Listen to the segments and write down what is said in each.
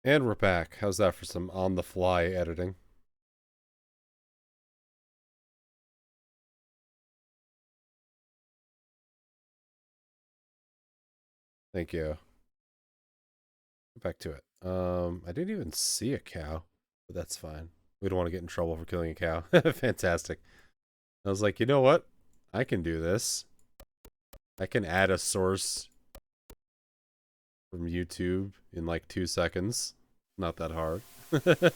And we're back. How's that for some on-the-fly editing? Thank you. Back to it. I didn't even see a cow, but that's fine. We don't want to get in trouble for killing a cow. Fantastic. I was like, you know what? I can do this. I can add a source from YouTube in like 2 seconds. Not that hard. Apparently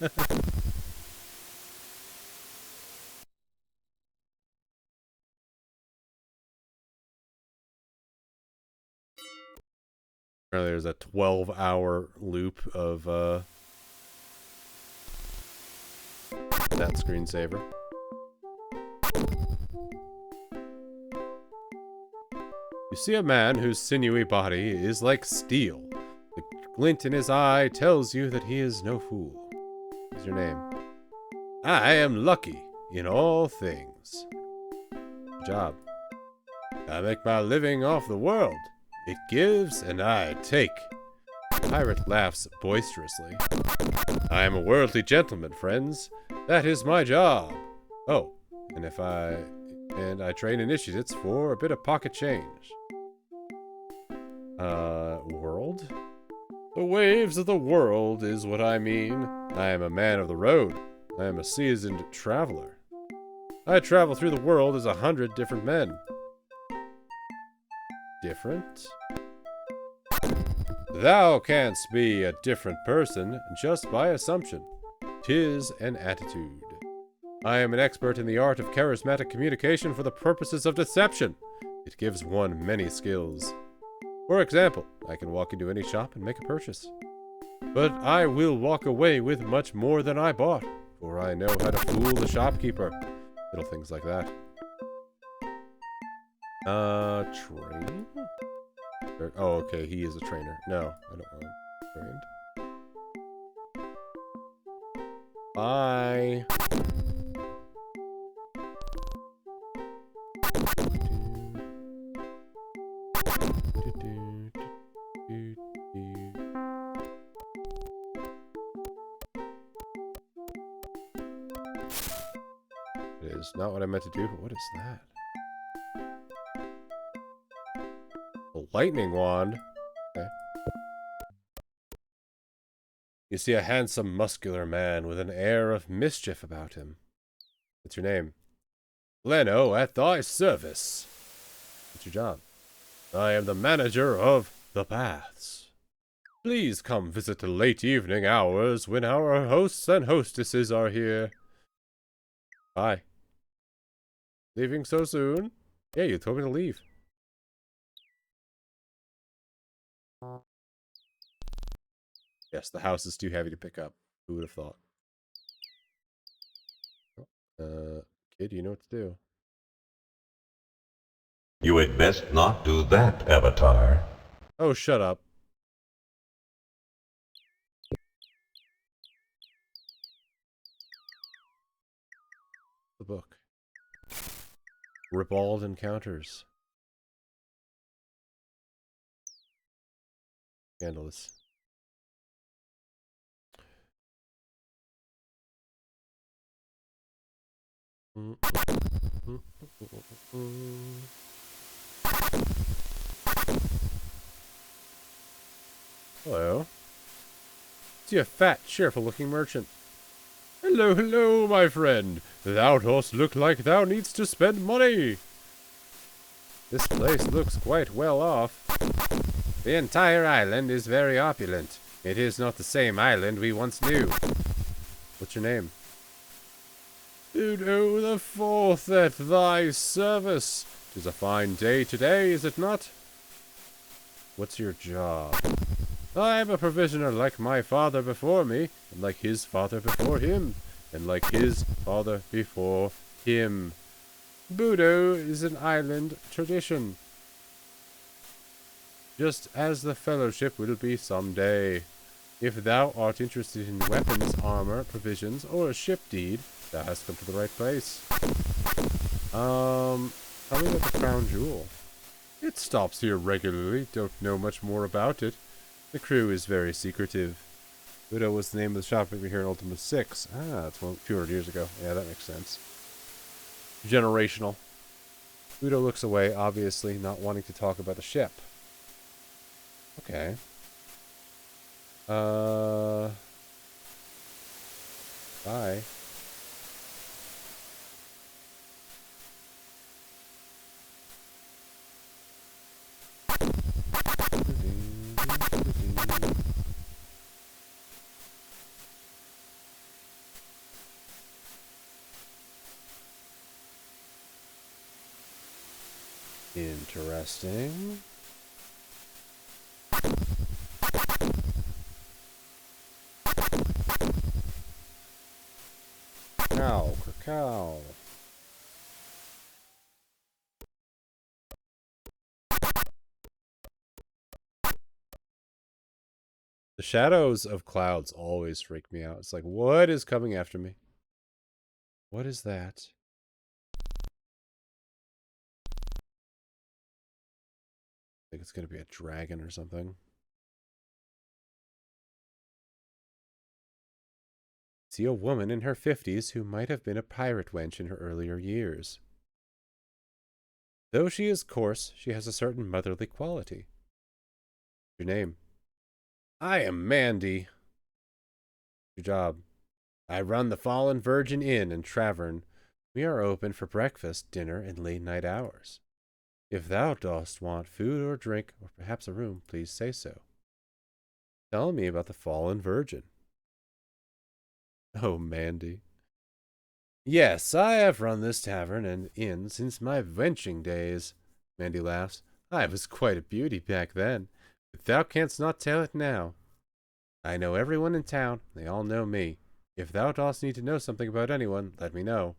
there's a 12-hour loop of that screensaver. You see a man whose sinewy body is like steel. The glint in his eye tells you that he is no fool. What's your name? I am lucky in all things. Good job. I make my living off the world. It gives and I take. The pirate laughs boisterously. I am a worldly gentleman, friends. That is my job. Oh, and I train initiates for a bit of pocket change. World? The waves of the world is what I mean. I am a man of the road. I am a seasoned traveler. I travel through the world as 100 different men. Different? Thou canst be a different person just by assumption. 'Tis an attitude. I am an expert in the art of charismatic communication for the purposes of deception. It gives one many skills. For example, I can walk into any shop and make a purchase. But I will walk away with much more than I bought, for I know how to fool the shopkeeper. Little things like that. Train? Oh, okay, he is a trainer. No, I don't want him trained. Bye. It is not what I meant to do, but what is that? A lightning wand? Okay. You see a handsome, muscular man with an air of mischief about him. What's your name? Leno, at thy service. What's your job? I am the manager of the baths. Please come visit the late evening hours when our hosts and hostesses are here. Bye. Leaving so soon? Yeah, you told me to leave. Yes, the house is too heavy to pick up. Who would have thought? Kid, you know what to do. You had best not do that, Avatar. Oh, shut up. The book. Ribald Encounters. Scandalous. Hello. See a fat, cheerful-looking merchant. Hello, hello, my friend. Thou dost look like thou needst to spend money. This place looks quite well off. The entire island is very opulent. It is not the same island we once knew. What's your name? Udo the Fourth at thy service. 'Tis a fine day today, is it not? What's your job? I am a provisioner like my father before me, and like his father before him, and like his father before him. Budo is an island tradition, just as the fellowship will be someday. If thou art interested in weapons, armor, provisions, or a ship deed, thou hast come to the right place. Tell me about the crown jewel. It stops here regularly, don't know much more about it. The crew is very secretive. Budo was the name of the shop over here in Ultima VI. Ah, that's 200 years ago. Yeah, that makes sense. Generational. Budo looks away, obviously not wanting to talk about the ship. Okay. Bye. Interesting. Cow, cacao. The shadows of clouds always freak me out. It's like, what is coming after me? What is that? I think it's going to be a dragon or something. See a woman in her 50s who might have been a pirate wench in her earlier years. Though she is coarse, she has a certain motherly quality. Your name? I am Mandy. Your job? I run the Fallen Virgin Inn and Tavern. We are open for breakfast, dinner, and late night hours. If thou dost want food or drink, or perhaps a room, please say so. Tell me about the Fallen Virgin. Oh, Mandy. Yes, I have run this tavern and inn since my wenching days. Mandy laughs. I was quite a beauty back then, but thou canst not tell it now. I know everyone in town, they all know me. If thou dost need to know something about anyone, let me know.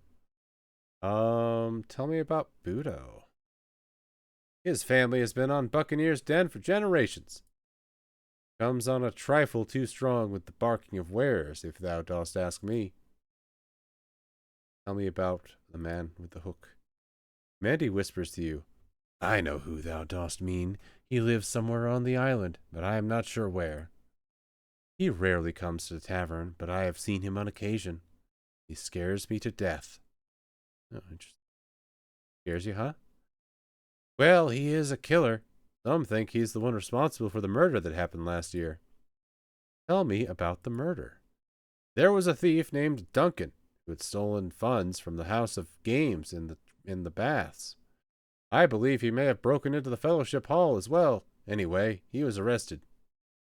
Tell me about Budo. His family has been on Buccaneer's Den for generations. Comes on a trifle too strong with the barking of wares, if thou dost ask me. Tell me about the man with the hook. Mandy whispers to you. I know who thou dost mean. He lives somewhere on the island, but I am not sure where. He rarely comes to the tavern, but I have seen him on occasion. He scares me to death. Oh, interesting. Scares you, huh? Well, he is a killer. Some think he's the one responsible for the murder that happened last year. Tell me about the murder. There was a thief named Duncan who had stolen funds from the house of games in the baths. I believe he may have broken into the fellowship hall as well. Anyway, he was arrested.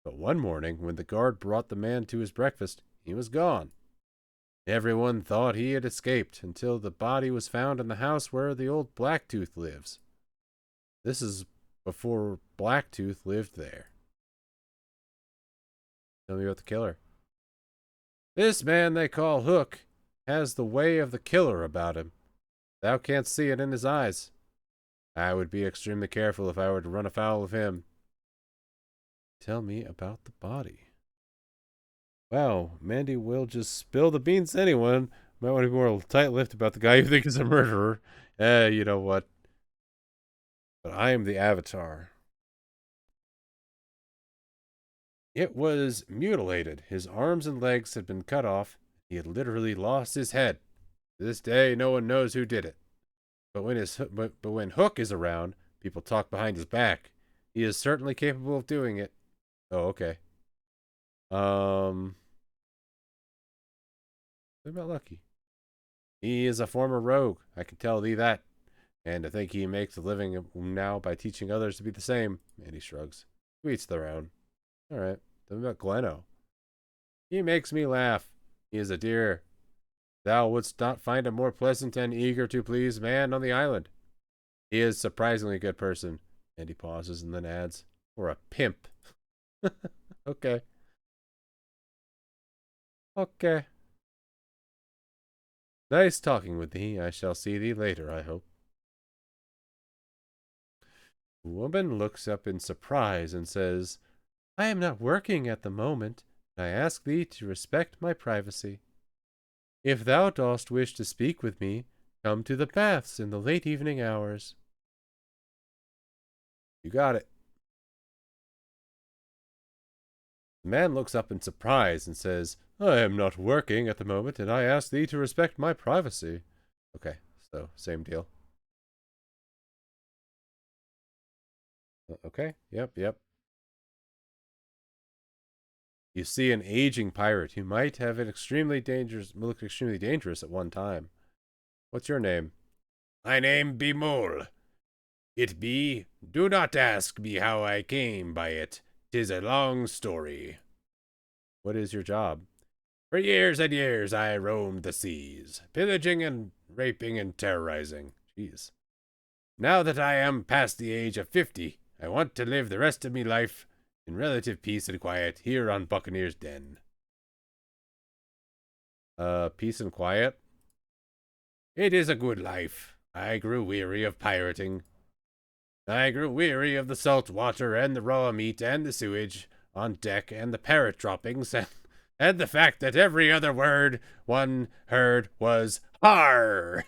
But one morning, when the guard brought the man to his breakfast, he was gone. Everyone thought he had escaped until the body was found in the house where the old Blacktooth lives. This is before Blacktooth lived there. Tell me about the killer. This man they call Hook has the way of the killer about him. Thou canst see it in his eyes. I would be extremely careful if I were to run afoul of him. Tell me about the body. Wow, Mandy will just spill the beans to anyone. Might want to be more tight-lipped about the guy you think is a murderer. You know what? But I am the Avatar. It was mutilated. His arms and legs had been cut off. He had literally lost his head. To this day, no one knows who did it. But when Hook is around, people talk behind his back. He is certainly capable of doing it. Oh, okay. What about Lucky? He is a former rogue. I can tell thee that. And I think he makes a living now by teaching others to be the same. And he shrugs. To each their own. All right. Tell me about Gleno. He makes me laugh. He is a dear. Thou wouldst not find a more pleasant and eager to please man on the island. He is surprisingly a good person. And he pauses and then adds, or a pimp. Okay. Okay. Nice talking with thee. I shall see thee later, I hope. The woman looks up in surprise and says, I am not working at the moment, and I ask thee to respect my privacy. If thou dost wish to speak with me, come to the baths in the late evening hours. You got it. The man looks up in surprise and says, I am not working at the moment, and I ask thee to respect my privacy. Okay, so same deal. Okay, yep. You see an aging pirate who might have looked extremely dangerous at one time. What's your name? My name be Mole. It be, do not ask me how I came by it. 'Tis a long story. What is your job? For years and years I roamed the seas, pillaging and raping and terrorizing. Jeez. Now that I am past the age of 50, I want to live the rest of me life in relative peace and quiet here on Buccaneer's Den. Peace and quiet? It is a good life. I grew weary of pirating. I grew weary of the salt water and the raw meat and the sewage on deck and the parrot droppings and the fact that every other word one heard was "har."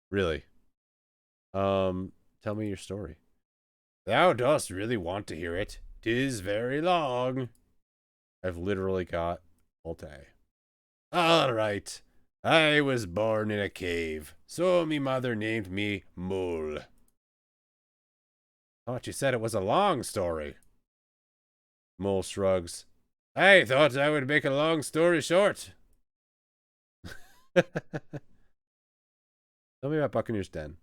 Really? Tell me your story. Thou dost really want to hear it. 'Tis very long. I've literally got all day. All right. I was born in a cave, so me mother named me Mole. Thought you said it was a long story. Mole shrugs. I thought I would make a long story short. Tell me about Buccaneer's Den.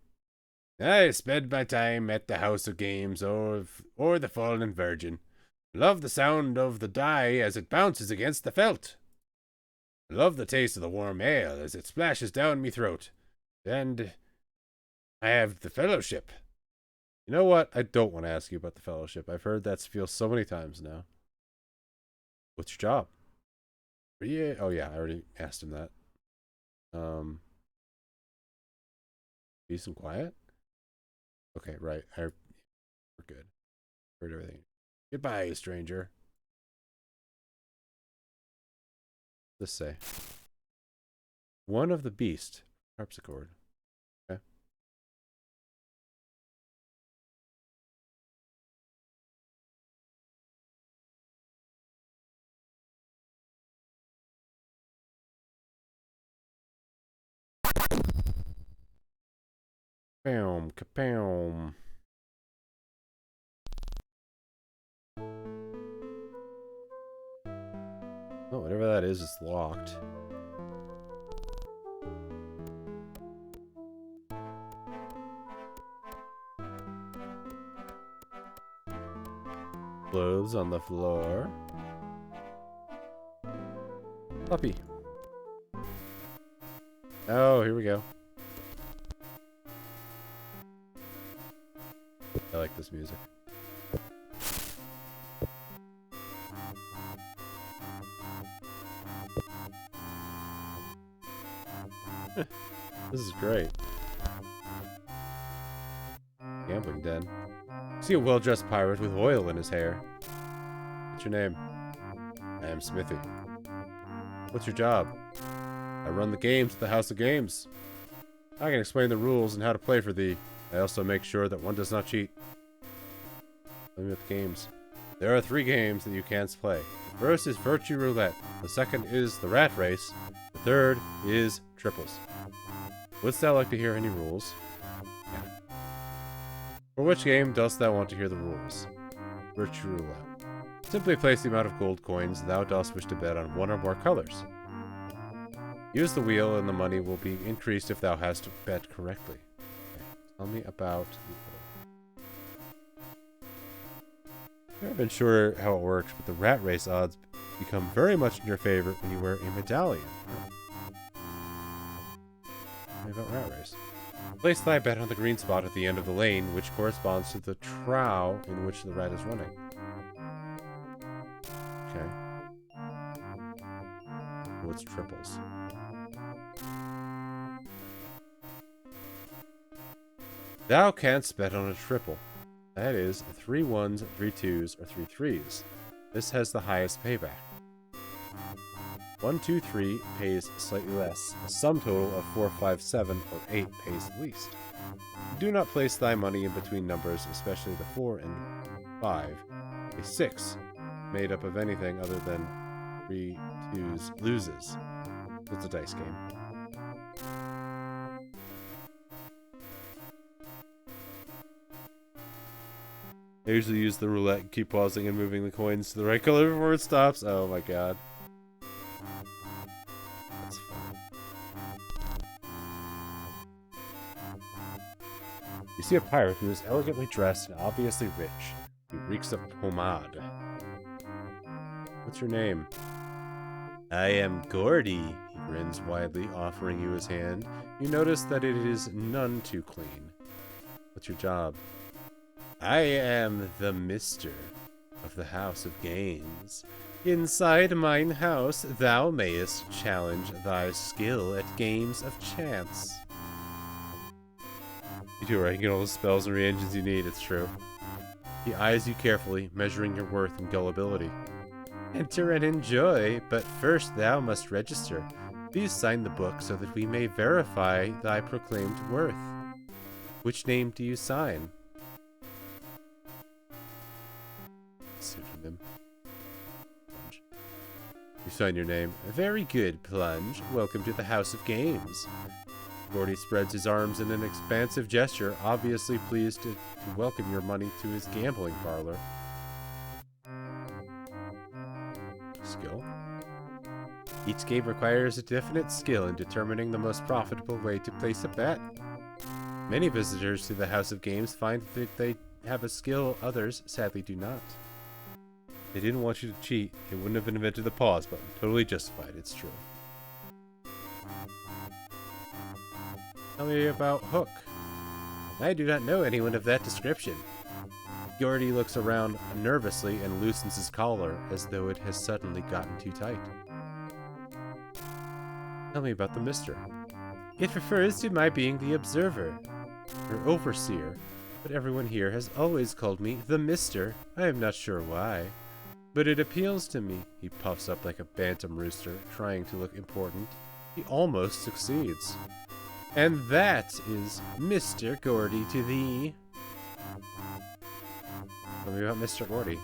I spend my time at the House of Games or the Fallen Virgin. Love the sound of the die as it bounces against the felt. Love the taste of the warm ale as it splashes down me throat. And I have the fellowship. You know what? I don't want to ask you about the fellowship. I've heard that spiel so many times now. What's your job? Yeah. Oh yeah, I already asked him that. Peace and quiet? Okay, right. We're good. Heard everything. Goodbye, stranger. Let's say. One of the beast. Harpsichord. Okay. Bam, kapam. Oh, whatever that is locked. Clothes on the floor. Puppy. Oh, here we go. I like this music. This is great. Gambling den. See a well-dressed pirate with oil in his hair. What's your name? I am Smithy. What's your job? I run the games at the House of Games. I can explain the rules and how to play for thee. I also make sure that one does not cheat. Tell me about the games. There are 3 games that you can't play. The first is Virtue Roulette. The second is the Rat Race. The third is Triples. Wouldst thou like to hear any rules? Yeah. For which game dost thou want to hear the rules? Virtue Roulette. Simply place the amount of gold coins thou dost wish to bet on one or more colors. Use the wheel and the money will be increased if thou hast bet correctly. Okay. Tell me about I've never been sure how it works, but the Rat Race odds become very much in your favor when you wear a medallion. Tell me about Rat Race. Place thy bet on the green spot at the end of the lane, which corresponds to the trough in which the rat is running. Okay. What's triples? Thou canst bet on a triple. That is, 3 1s, 3 2s, or 3 3s. This has the highest payback. 1, 2, 3 pays slightly less. A sum total of 4, 5, 7, or 8 pays least. Do not place thy money in between numbers, especially the 4 and 5. A 6 made up of anything other than 3 twos loses. It's a dice game. I usually use the roulette and keep pausing and moving the coins to the right color before it stops. Oh my god. That's fun. You see a pirate who is elegantly dressed and obviously rich. He reeks of pomade. What's your name? I am Gordy. He grins widely, offering you his hand. You notice that it is none too clean. What's your job? I am the Mister of the House of Games. Inside mine house thou mayest challenge thy skill at games of chance. You do right, you get all the spells and reagents you need, it's true. He eyes you carefully, measuring your worth and gullibility. Enter and enjoy, but first thou must register. Please sign the book so that we may verify thy proclaimed worth. Which name do you sign? Pseudonym. Plunge. You sign your name. Very good, Plunge. Welcome to the House of Games. Gordy spreads his arms in an expansive gesture, obviously pleased to welcome your money to his gambling parlor. Skill. Each game requires a definite skill in determining the most profitable way to place a bet. Many visitors to the House of Games find that they have a skill others sadly do not. They didn't want you to cheat. They wouldn't have invented the pause button. Totally justified, it's true. Tell me about Hook. I do not know anyone of that description. Gordy looks around nervously and loosens his collar as though it has suddenly gotten too tight. Tell me about the Mister. It refers to my being the observer, or overseer, but everyone here has always called me the Mister. I am not sure why, but it appeals to me. He puffs up like a bantam rooster, trying to look important. He almost succeeds. And that is Mr. Gordy to thee. Tell me about Mr. Gordy.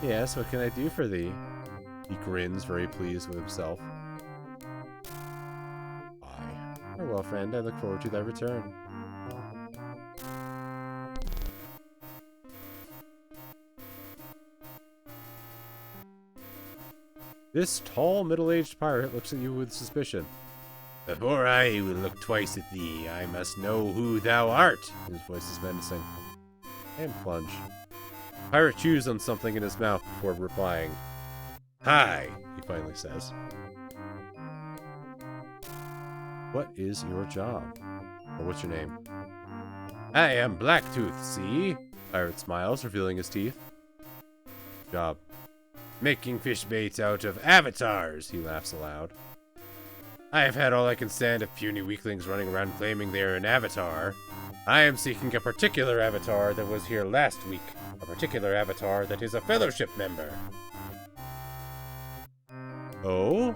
Yes, what can I do for thee? He grins, very pleased with himself. Farewell, friend. I look forward to thy return. This tall, middle-aged pirate looks at you with suspicion. Before I will look twice at thee, I must know who thou art. His voice is menacing. And Plunge. Pirate chews on something in his mouth before replying. Hi, he finally says. What is your job? Or what's your name? I am Blacktooth, see? Pirate smiles, revealing his teeth. Job. Making fish baits out of avatars, he laughs aloud. I have had all I can stand of puny weaklings running around claiming they are an avatar. I am seeking a particular avatar that was here last week. A particular avatar that is a fellowship member. Oh?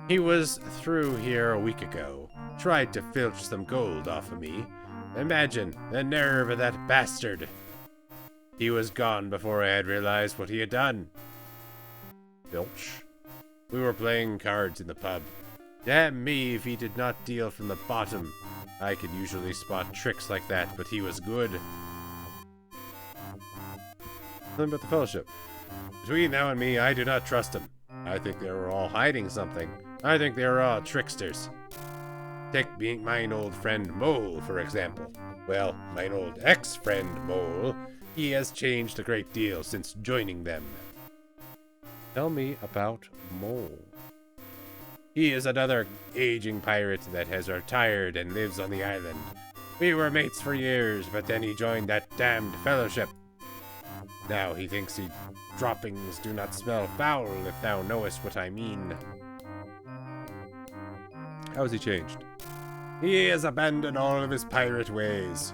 He was through here a week ago. Tried to filch some gold off of me. Imagine the nerve of that bastard. He was gone before I had realized what he had done. Filch? We were playing cards in the pub. Damn me if he did not deal from the bottom. I could usually spot tricks like that, but he was good. Tell me about the fellowship. Between now and me, I do not trust him. I think they were all hiding something. I think they were all tricksters. Take being mine old friend Mole, for example. Well, mine old ex-friend Mole. He has changed a great deal since joining them. Tell me about Mole. He is another aging pirate that has retired and lives on the island. We were mates for years, but then he joined that damned fellowship. Now he thinks his droppings do not smell foul, if thou knowest what I mean. How has he changed? He has abandoned all of his pirate ways.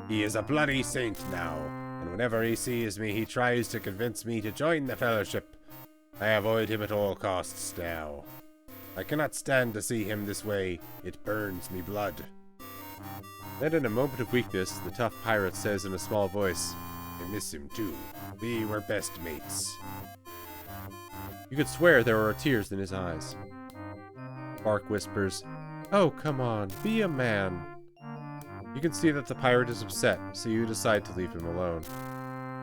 He is a bloody saint now, and whenever he sees me, he tries to convince me to join the fellowship. I avoid him at all costs now. I cannot stand to see him this way. It burns me blood. Then in a moment of weakness, the tough pirate says in a small voice, I miss him too. We were best mates. You could swear there are tears in his eyes. Bark whispers, "Oh, come on, be a man." You can see that the pirate is upset, so you decide to leave him alone.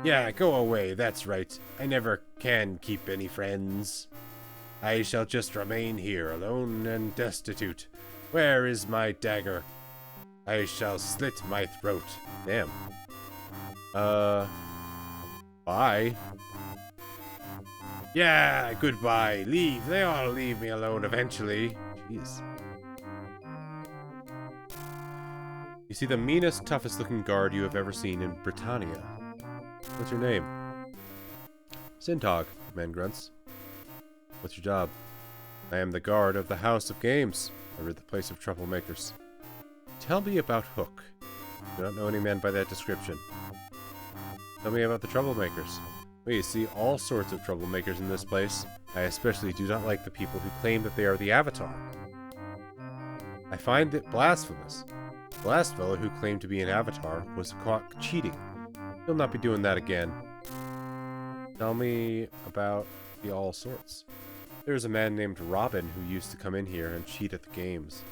Yeah, go away, that's right. I never can keep any friends. I shall just remain here, alone and destitute. Where is my dagger? I shall slit my throat. Damn. Bye. Yeah, goodbye. Leave. They all leave me alone eventually. Jeez. You see the meanest, toughest looking guard you have ever seen in Britannia. What's your name? Sintog, the man grunts. What's your job? I am the guard of the House of Games. I rid the place of troublemakers. Tell me about Hook. I do not know any man by that description. Tell me about the troublemakers. We see all sorts of troublemakers in this place. I especially do not like the people who claim that they are the Avatar. I find it blasphemous. The last fellow who claimed to be an Avatar was caught cheating. He'll not be doing that again. Tell me about the all sorts. There's a man named Robin who used to come in here and cheat at the games.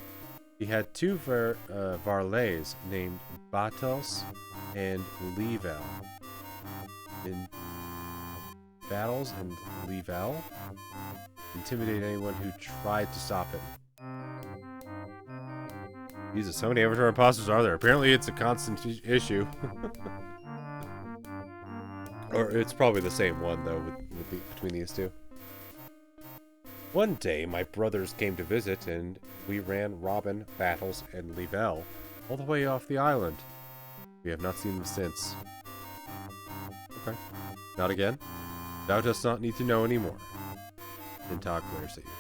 He had two varlets named Batos and Leval. In battles and Leval, intimidate anyone who tried to stop him. Jesus, so many Avatar imposters are there? Apparently it's a constant issue. Or it's probably the same one, though, between these two. One day, my brothers came to visit, and we ran Robin, Battles, and Leval all the way off the island. We have not seen them since. Okay. Not again? Thou dost not need to know anymore. Nintok glares at you.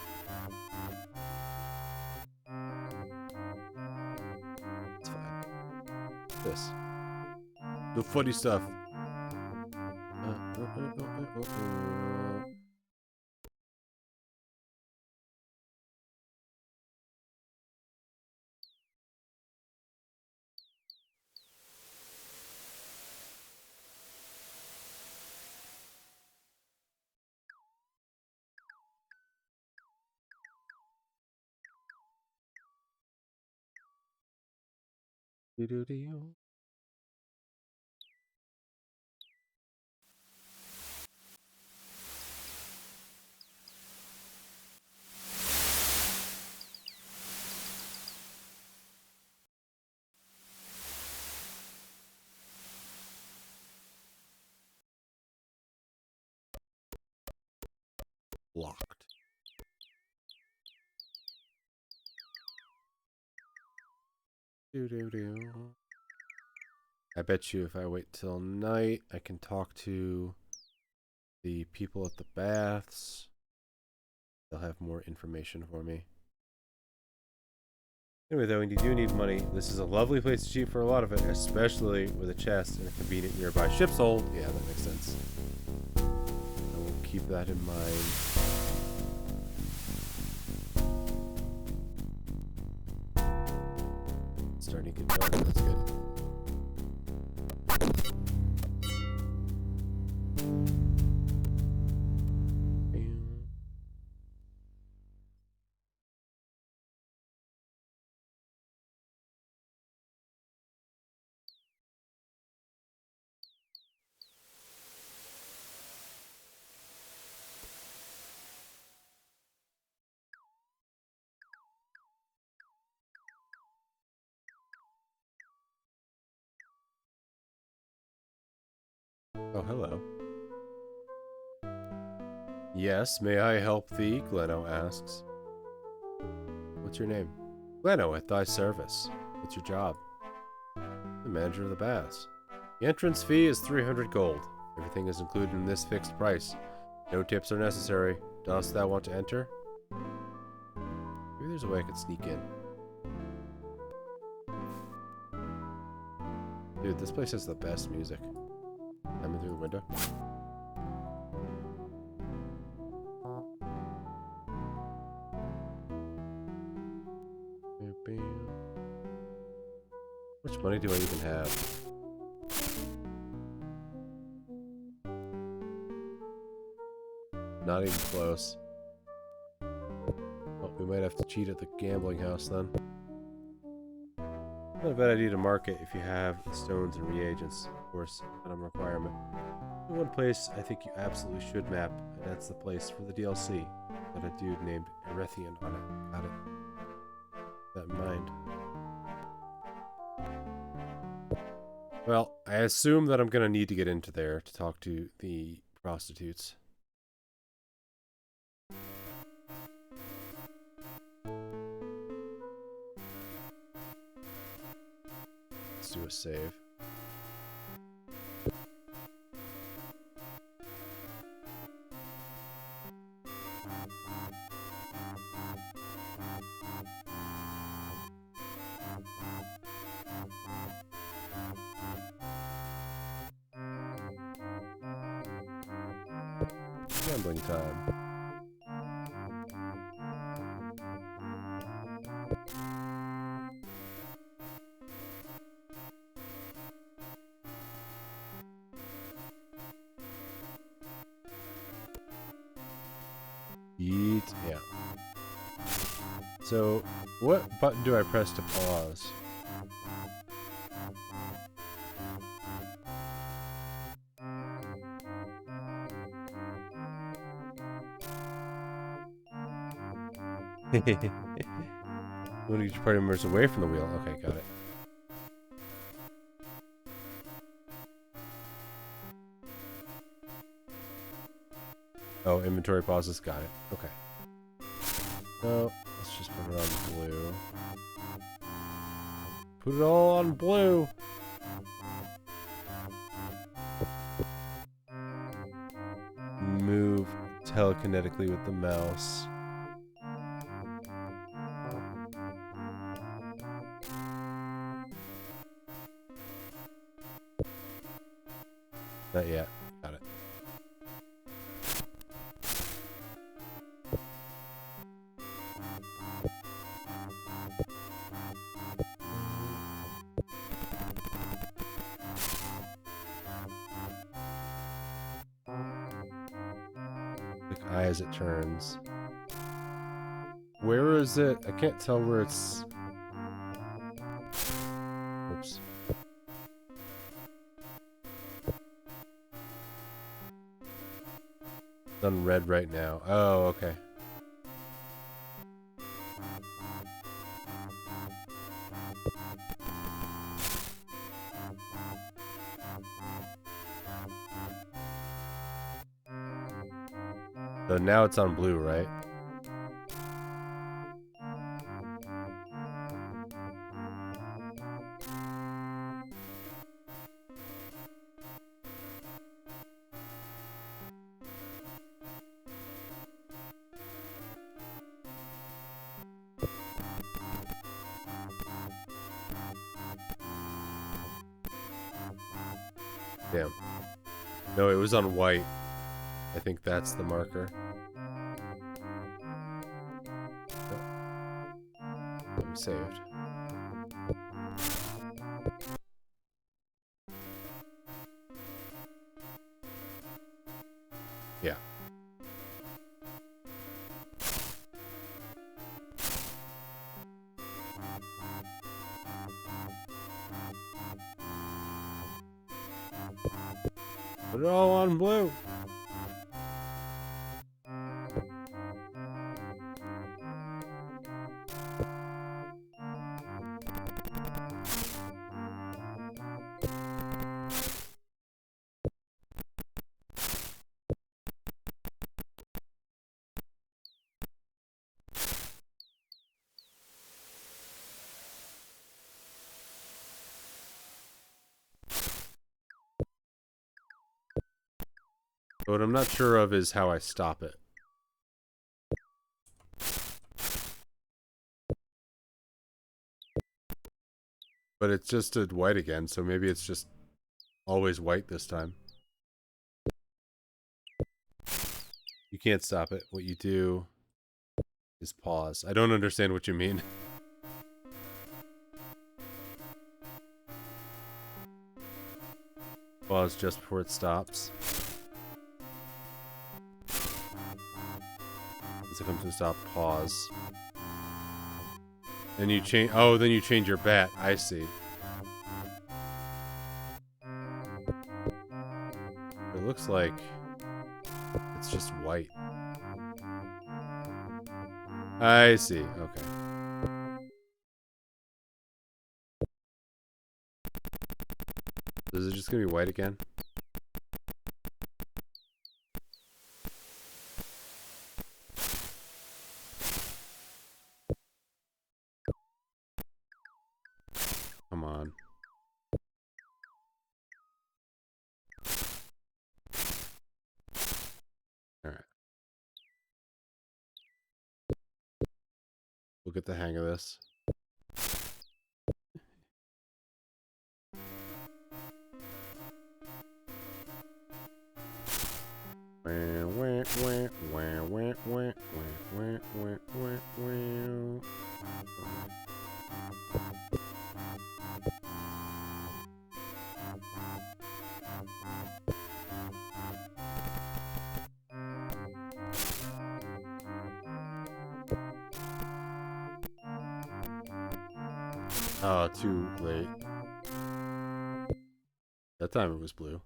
It's fine. This. The funny stuff. Do-do-do. Locked. Do-do-do. I bet you if I wait till night, I can talk to the people at the baths. They'll have more information for me. Anyway, though, when you do need money, this is a lovely place to cheat for a lot of it, especially with a chest and a convenient nearby ship's hold. Yeah, that makes sense. I will keep that in mind. Starting to get dark, that's good. Oh, hello. Yes, may I help thee? Gleno asks. What's your name? Gleno, at thy service. What's your job? The manager of the baths. The entrance fee is 300 gold. Everything is included in this fixed price. No tips are necessary. Dost thou want to enter? Maybe there's a way I could sneak in. Dude, this place has the best music. Coming through the window. How much money do I even have? Not even close. Oh, we might have to cheat at the gambling house then. Not a bad idea to mark it if you have stones and reagents, of course, not a requirement. The one place I think you absolutely should map, and that's the place for the DLC. Got a dude named Erethian on it. Got it. Keep that in mind. Well, I assume that I'm gonna need to get into there to talk to the prostitutes. Let's do a save. Gambling time. Eat, yeah. So, what button do I press to pause? Move each party members away from the wheel. Okay, got it. Oh, inventory pauses. Got it. Okay. So, let's just put it on blue. Put it all on blue. Move telekinetically with the mouse. Not yet. Got it. Click I as it turns. Where is it? I can't tell where it's... Oops. It's on red right now. Oh, okay. So now it's on blue, right? Damn. No, it was on white. I think that's the marker. I'm saved. Yeah. Put it all on blue. What I'm not sure of is how I stop it. But it's just a white again, so maybe it's just always white this time. You can't stop it. What you do is pause. I don't understand what you mean. Pause just before it stops. Once it comes to a stop, pause. Then you change. Oh, then you change your bet. I see. It looks like it's just white. I see. Okay. Is it just gonna be white again? Come on. Alright. We'll get the hang of this. Oh, too late. That time it was blue.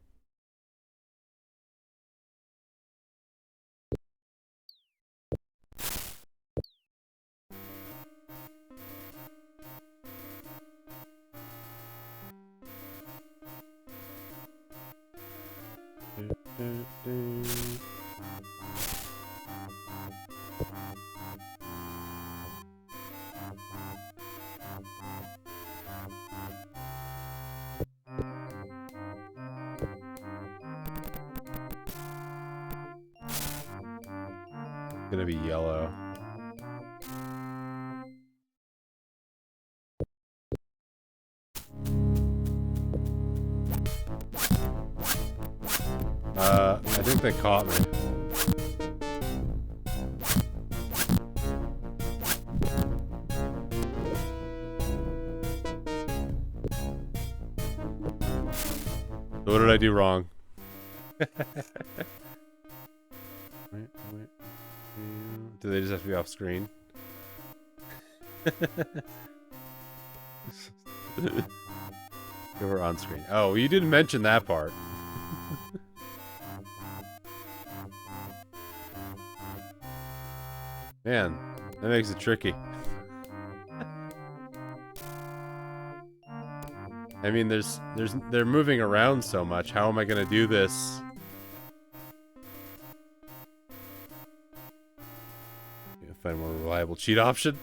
Gonna be yellow. I think they caught me. So what did I do wrong? Do they just have to be off screen? They were on screen. Oh, you didn't mention that part. Man, that makes it tricky. I mean, they're moving around so much. How am I gonna do this? Find a more reliable cheat option.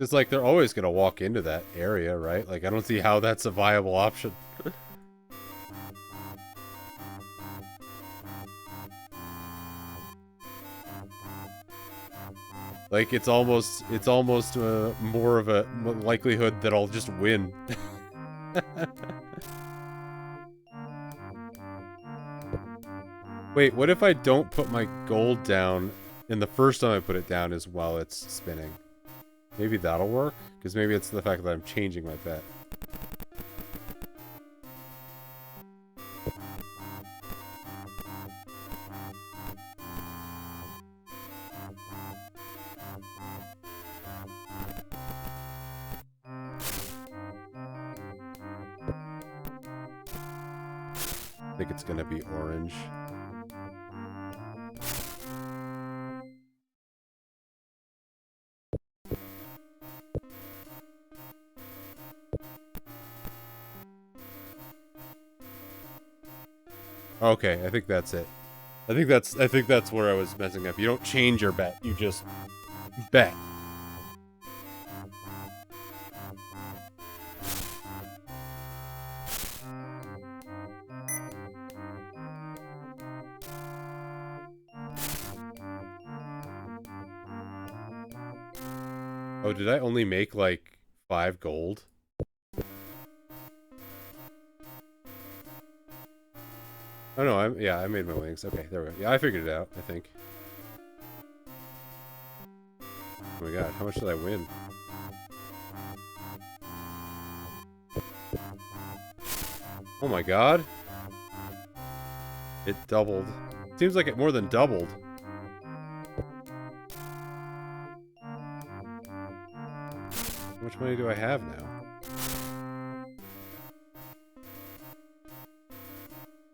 It's like they're always gonna walk into that area, right? Like I don't see how that's a viable option. Like it's almost more of a likelihood that I'll just win. Wait, what if I don't put my gold down and the first time I put it down is while it's spinning? Maybe that'll work? Because maybe it's the fact that I'm changing my bet. I think it's gonna be orange. Okay, I think that's it. I think that's where I was messing up. You don't change your bet, you just bet. Oh, did I only make like 5 gold? Oh no, I made my wings. Okay, there we go. Yeah, I figured it out, I think. Oh my god, how much did I win? Oh my god. It doubled. Seems like it more than doubled. How much money do I have now?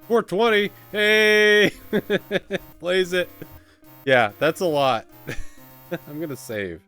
420! Hey! Blaze it. Yeah, that's a lot. I'm gonna save.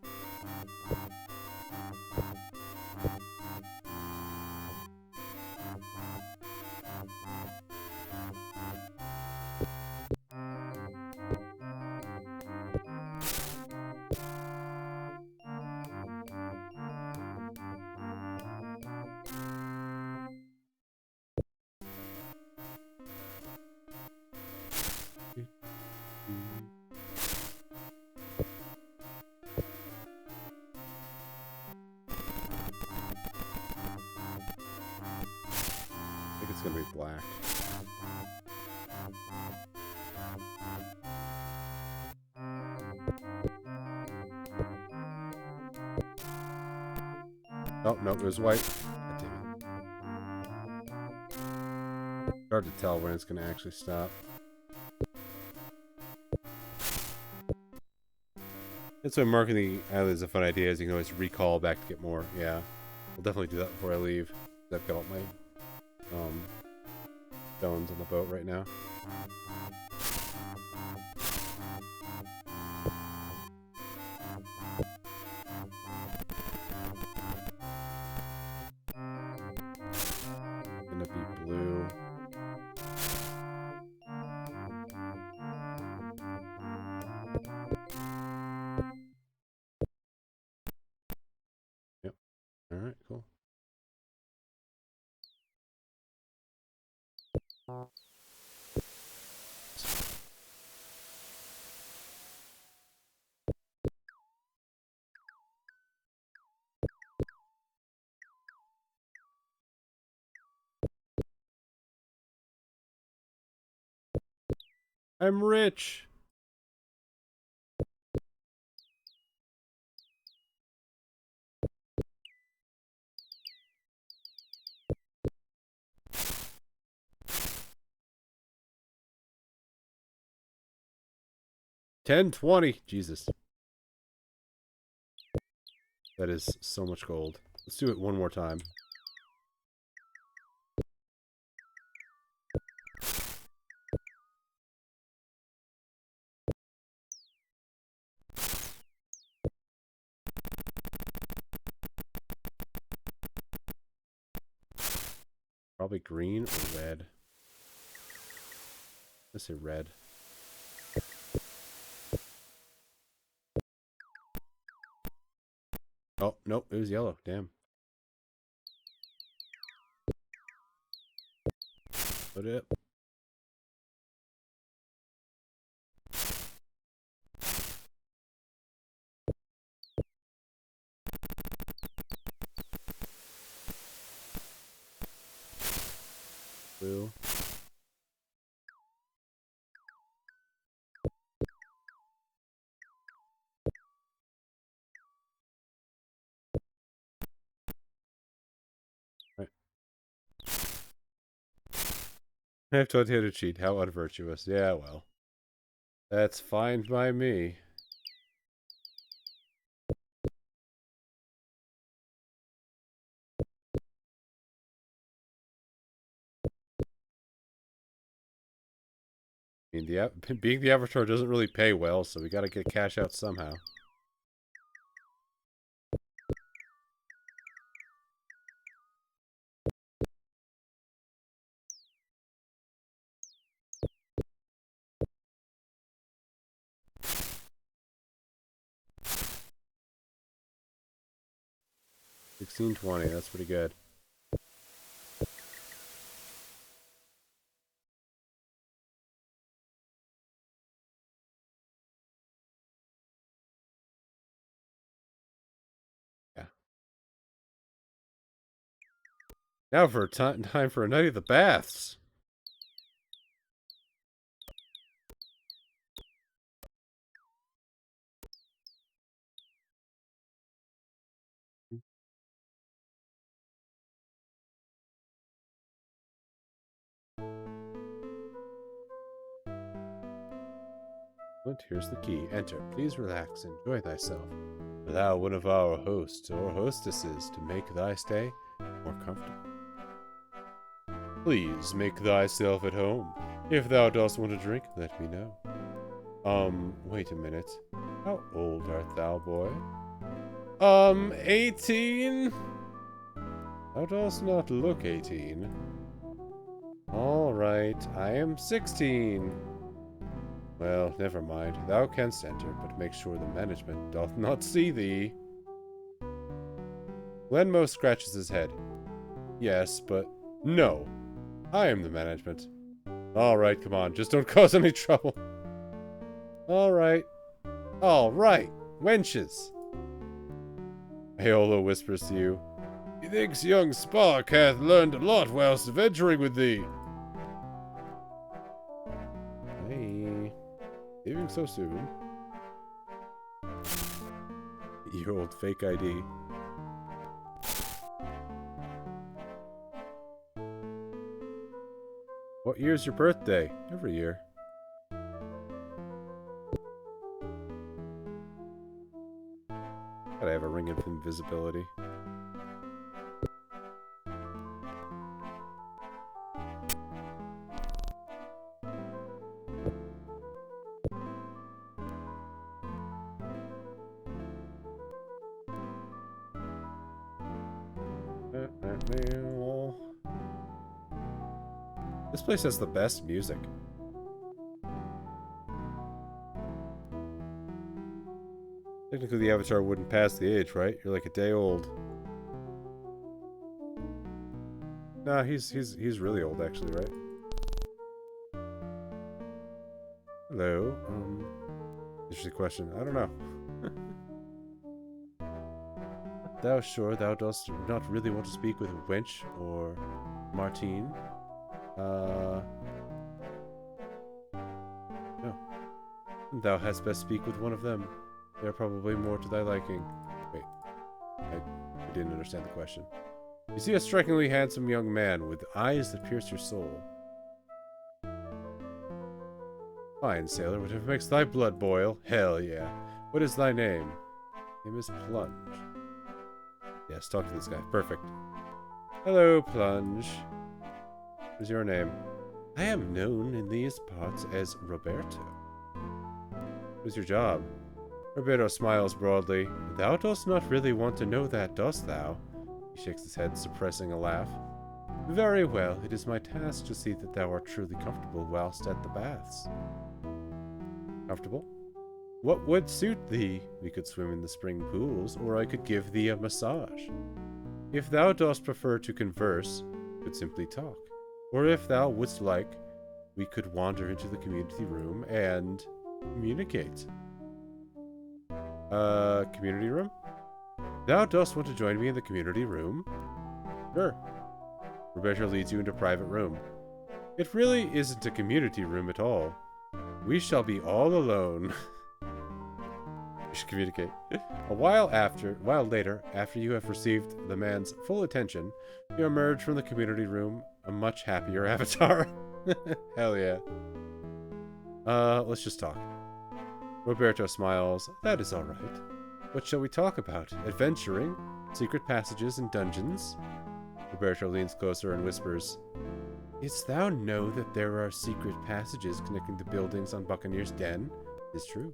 I think it's gonna be black. Oh, no, it was white. God damn it. Hard to tell when it's gonna actually stop. That's why marking the island is a fun idea, is you can always recall back to get more. Yeah. I'll definitely do that before I leave. I've got all my stones on the boat right now. Gonna be blue. Yep. Alright, cool. I'm rich! $10.20. Jesus. That is so much gold. Let's do it one more time. Probably green or red. Let's say red. Oh, nope, it was yellow. Damn. Put it up. Blue. Right. I have taught you how to cheat. How unvirtuous. Yeah, well. That's fine by me. I mean, being the avatar doesn't really pay well, so we gotta get cash out somehow. 1620, that's pretty good. Yeah. Now for time for a night of the baths. Flint, here's the key. Enter. Please relax. Enjoy thyself. Allow one of our hosts or hostesses to make thy stay more comfortable. Please make thyself at home. If thou dost want a drink, let me know. Wait a minute. How old art thou, boy? 18? Thou dost not look 18. Alright, I am 16. Well, never mind. Thou canst enter, but make sure the management doth not see thee. Glenmo scratches his head. Yes, but no. I am the management. Alright, come on. Just don't cause any trouble. Alright. Alright. Wenches. Aeolo whispers to you. Methinks young Spark hath learned a lot whilst adventuring with thee. Hey. Leaving so soon? You old fake ID. What year's your birthday? Every year. Gotta have a ring of invisibility. This place has the best music. Technically, the avatar wouldn't pass the age, right? You're like a day old. Nah, he's really old, actually, right? Hello. Interesting question. I don't know. Thou sure thou dost not really want to speak with Wench or Martine? No. Thou hadst best speak with one of them. They are probably more to thy liking. Wait. I didn't understand the question. You see a strikingly handsome young man with eyes that pierce your soul. Fine, sailor. Whatever makes thy blood boil. Hell yeah. What is thy name? Name is Plunge. Yes, talk to this guy. Perfect. Hello, Plunge. What is your name? I am known in these parts as Roberto. What is your job? Roberto smiles broadly. Thou dost not really want to know that, dost thou? He shakes his head, suppressing a laugh. Very well, it is my task to see that thou art truly comfortable whilst at the baths. Comfortable? What would suit thee? We could swim in the spring pools, or I could give thee a massage. If thou dost prefer to converse, we could simply talk. Or if thou wouldst like, we could wander into the community room and communicate. Community room? Thou dost want to join me in the community room? Sure. Roberto leads you into a private room. It really isn't a community room at all. We shall be all alone. We should communicate. A while later, after you have received the man's full attention, you emerge from the community room a much happier avatar. Hell yeah. Let's just talk. Roberto smiles. That is all right. What shall we talk about? Adventuring? Secret passages and dungeons? Roberto leans closer and whispers, Didst thou know that there are secret passages connecting the buildings on Buccaneer's Den? It's true.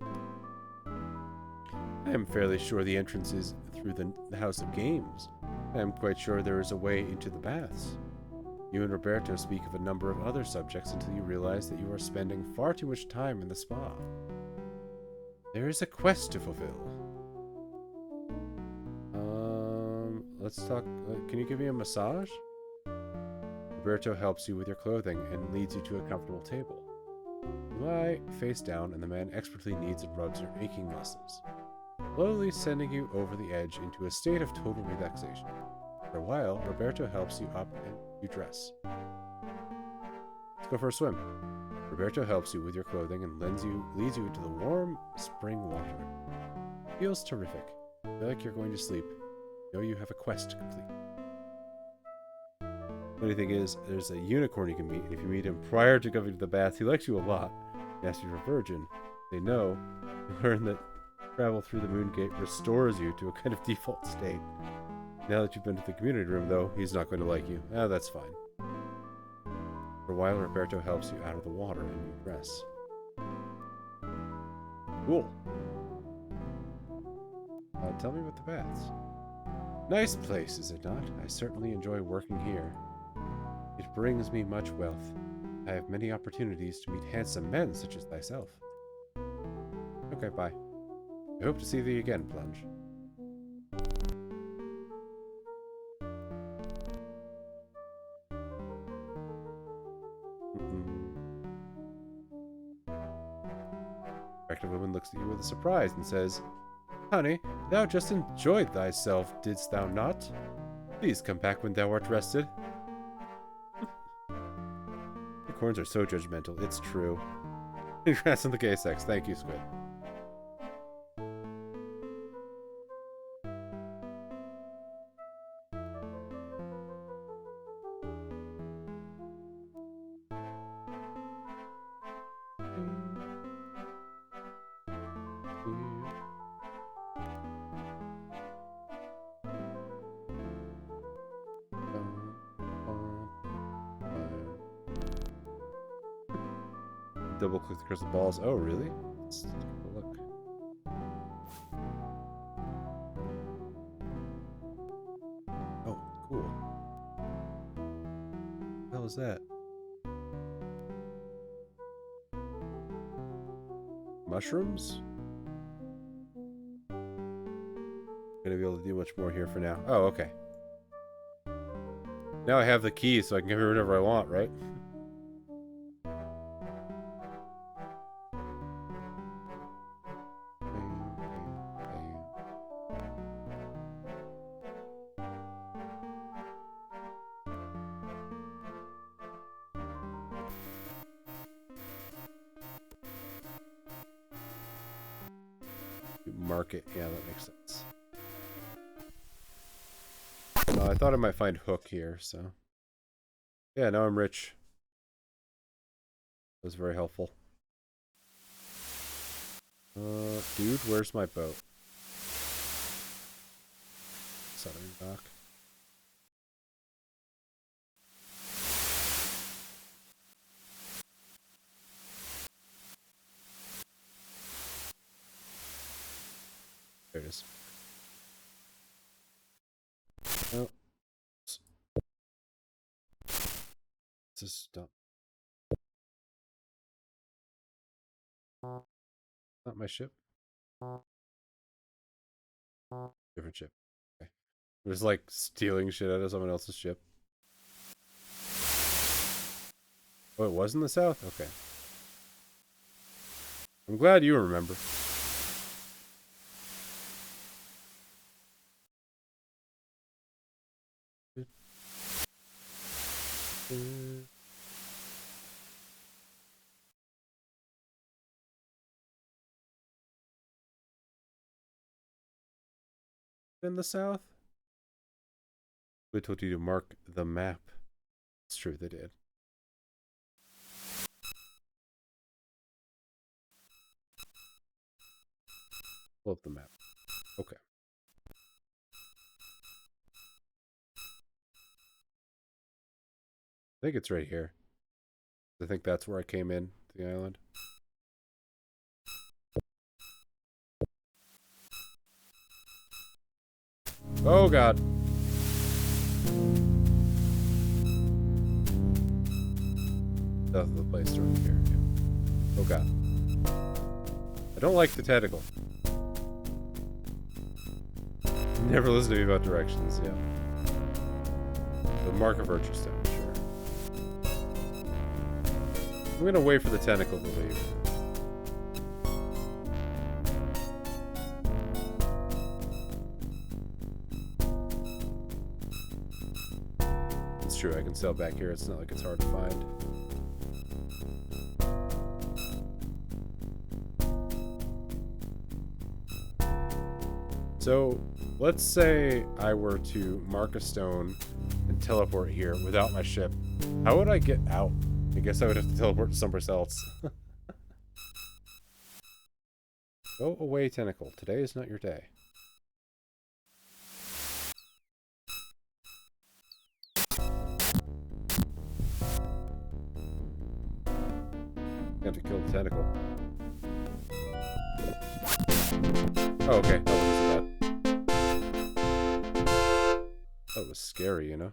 I am fairly sure the entrance is through the House of Games. I am quite sure there is a way into the baths. You and Roberto speak of a number of other subjects until you realize that you are spending far too much time in the spa. There is a quest to fulfill. let's talk. Can you give me a massage? Roberto helps you with your clothing and leads you to a comfortable table. You lie face down, and the man expertly kneads and rubs your aching muscles, slowly sending you over the edge into a state of total relaxation. For a while, Roberto helps you up and you dress. Let's go for a swim. Roberto helps you with your clothing and leads you into the warm spring water. It feels terrific. You feel like you're going to sleep. You know you have a quest to complete. Funny thing is, there's a unicorn you can meet, and if you meet him prior to going to the bath, he likes you a lot. He asks you if you're a virgin. They know. You learn that travel through the moon gate restores you to a kind of default state. Now that you've been to the community room, though, he's not going to like you. Ah, that's fine. For a while, Roberto helps you out of the water and you dress. Cool. Tell me about the baths. Nice place, is it not? I certainly enjoy working here. It brings me much wealth. I have many opportunities to meet handsome men such as thyself. Okay, bye. I hope to see thee again, Plunge. The attractive woman looks at you with a surprise and says, Honey, thou just enjoyed thyself, didst thou not? Please come back when thou art rested. Unicorns are so judgmental, it's true. Congrats on the gay sex. Thank you, Squid. Double click the crystal balls. Oh, really? Let's take a look. Oh, cool. What the hell is that? Mushrooms? Gonna be able to do much more here for now. Oh, okay. Now I have the key, so I can give her whatever I want, right? Market, yeah, that makes sense. I thought I might find Hook here, so. Yeah, now I'm rich. That was very helpful. Dude, where's my boat? Southern dock. There it is. Oh. This is dumb. Not my ship. Different ship. Okay. I'm just like stealing shit out of someone else's ship. Oh, it was in the south? Okay. I'm glad you remember. In the south? They told you to mark the map. It's true, they did. Pull up the map. Okay. I think it's right here. I think that's where I came in to the island. Oh god. That's the place right here. Yeah. Oh god. I don't like the tentacle. Never listen to me about directions, yeah. The Mark of Virtue Stone, sure. I'm gonna wait for the tentacle to leave. It's true, I can sell back here. It's not like it's hard to find. So, let's say I were to mark a stone and teleport here without my ship. How would I get out? I guess I would have to teleport to somewhere else. Go away, tentacle. Today is not your day. Have to kill the tentacle. Oh, okay. That wasn't so bad. That was scary, you know?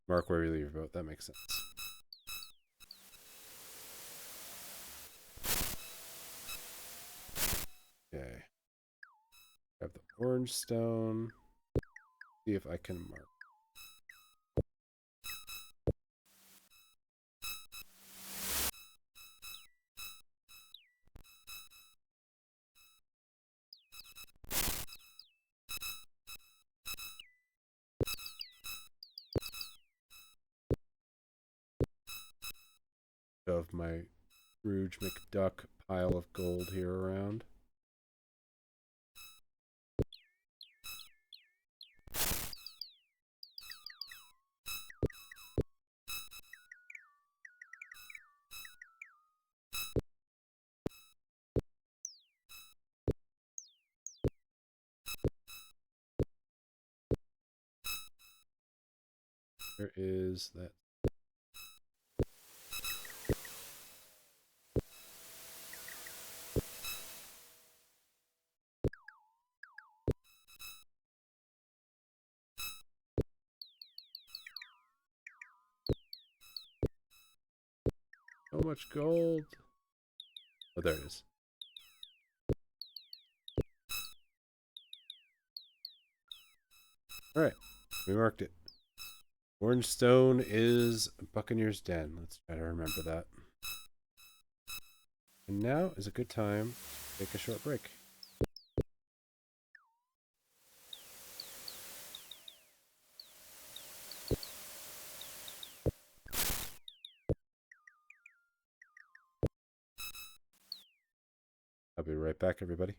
Mark where you leave your boat. That makes sense. Okay. Grab the orange stone. See if I can mark. Of my Scrooge McDuck pile of gold here around. There is that. So much gold. Oh, there it is. Alright, we marked it. Orange stone is Buccaneer's Den. Let's try to remember that. And now is a good time to take a short break. I'll be right back, everybody.